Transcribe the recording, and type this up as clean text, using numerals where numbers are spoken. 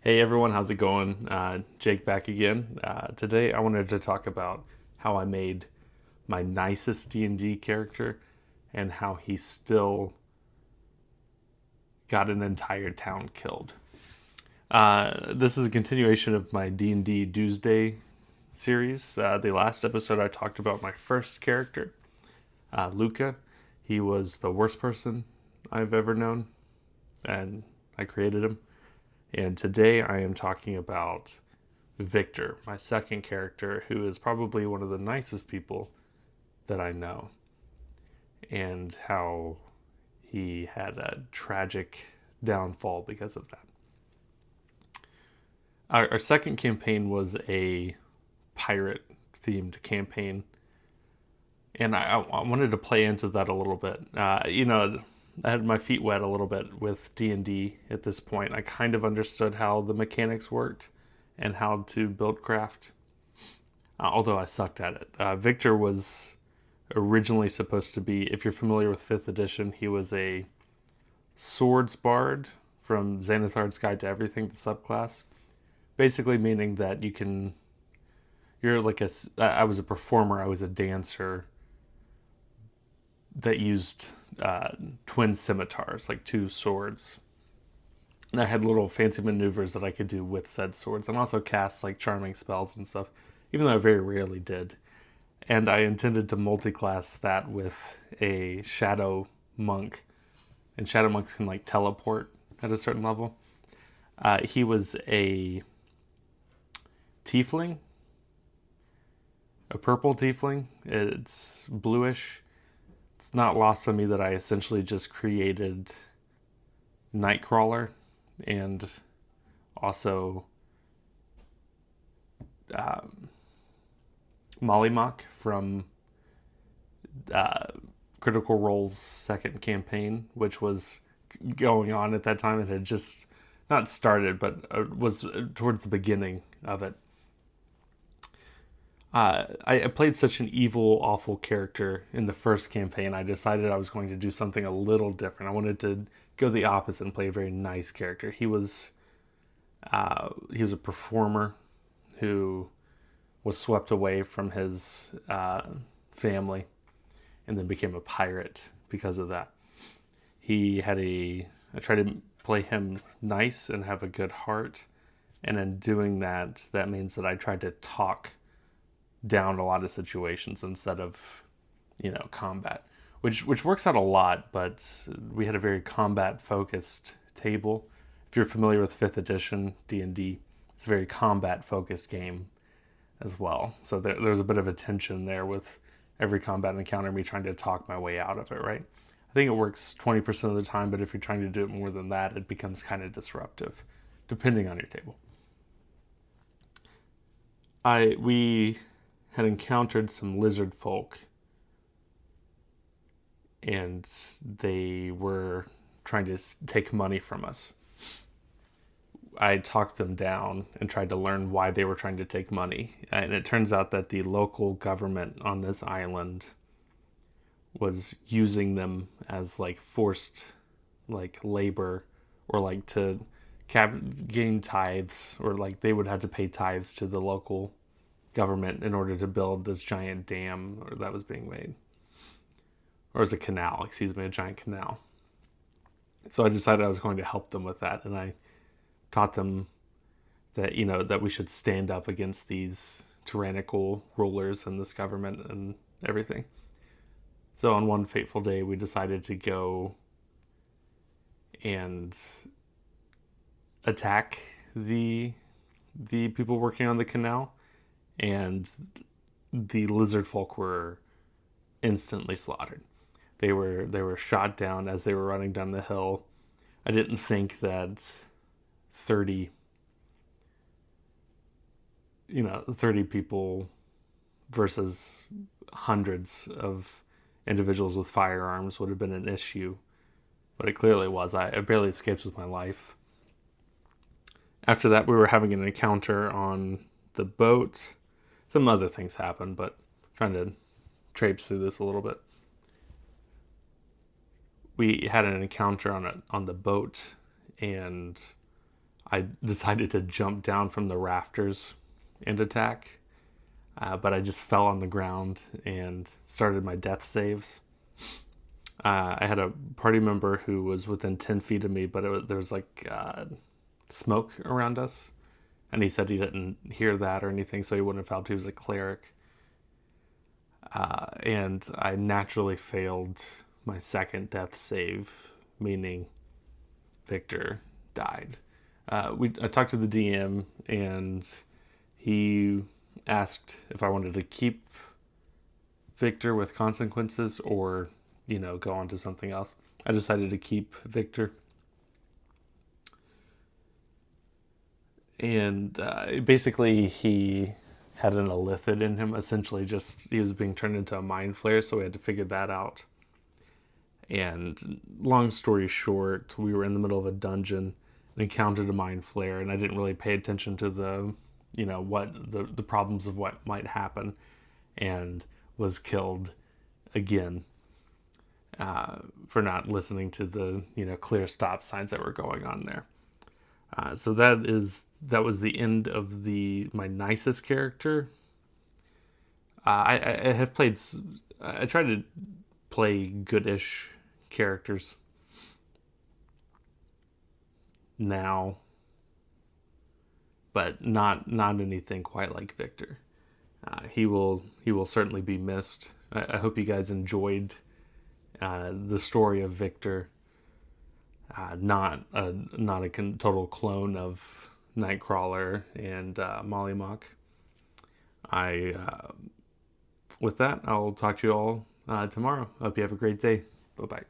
Hey everyone, how's it going? Jake back again. Today I wanted to talk about how I made my nicest D&D character and how he still got an entire town killed. This is a continuation of my D&D DUESDay series. The last episode I talked about my first character, Luca. He was the worst person I've ever known, and I created him. And today I am talking about Victor, my second character, who is probably one of the nicest people that I know, and how he had a tragic downfall because of that. Our second campaign was a pirate themed campaign, and I wanted to play into that a little bit. I had my feet wet a little bit with D&D at this point. I kind of understood how the mechanics worked and how to build craft, although I sucked at it. Victor was originally supposed to be, if you're familiar with 5th edition, he was a swords bard from Xanathar's Guide to Everything, the subclass. Basically meaning that you're like I was a performer, I was a dancer that used twin scimitars, like two swords. And I had little fancy maneuvers that I could do with said swords, and also cast like charming spells and stuff, even though I very rarely did. And I intended to multi-class that with a shadow monk, and shadow monks can like teleport at a certain level. He was a tiefling, a purple tiefling. It's bluish. It's not lost on me that I essentially just created Nightcrawler and also Mollymock from Critical Role's second campaign, which was going on at that time. It had just not started, but was towards the beginning of it. I played such an evil, awful character in the first campaign. I decided I was going to do something a little different. I wanted to go the opposite and play a very nice character. He was a performer who was swept away from his family and then became a pirate because of that. I tried to play him nice and have a good heart, and in doing that, that means that I tried to talk down a lot of situations instead of, combat, which works out a lot. But we had a very combat focused table. If you're familiar with 5th edition D&D, it's a very combat focused game as well. So there's a bit of a tension there with every combat encounter, me trying to talk my way out of it, right? I think it works 20% of the time, but if you're trying to do it more than that, it becomes kind of disruptive, depending on your table. We had encountered some lizard folk, and they were trying to take money from us. I talked them down and tried to learn why they were trying to take money. And it turns out that the local government on this island was using them as like forced like labor, or like to gain tithes, or like they would have to pay tithes to the local government in order to build this giant dam that was being made. Or as a canal, excuse me, a giant canal. So I decided I was going to help them with that, and I taught them that that we should stand up against these tyrannical rulers and this government and everything. So on one fateful day, we decided to go and attack the people working on the canal, and the lizard folk were instantly slaughtered. They were shot down as they were running down the hill. I didn't think that 30 people versus hundreds of individuals with firearms would have been an issue, but it clearly was. I barely escaped with my life. After that, we were having an encounter on the boat. Some other things happened, but trying to traipse through this a little bit. We had an encounter on the boat, and I decided to jump down from the rafters and attack, but I just fell on the ground and started my death saves. I had a party member who was within 10 feet of me, but there was like smoke around us. And he said he didn't hear that or anything, so he wouldn't have felt he was a cleric. And I naturally failed my second death save, meaning Victor died. I talked to the DM, and he asked if I wanted to keep Victor with consequences or, go on to something else. I decided to keep Victor. And basically, he had an illithid in him. Essentially, just he was being turned into a mind flare, so we had to figure that out. And long story short, we were in the middle of a dungeon and encountered a mind flare, and I didn't really pay attention to what the problems of what might happen, and was killed again for not listening to the clear stop signs that were going on there. So that was the end of my nicest character. I have played. I try to play goodish characters now, but not anything quite like Victor. He will certainly be missed. I hope you guys enjoyed the story of Victor. Not a total clone of Nightcrawler and Mollymock. With that, I'll talk to you all tomorrow. Hope you have a great day. Bye bye.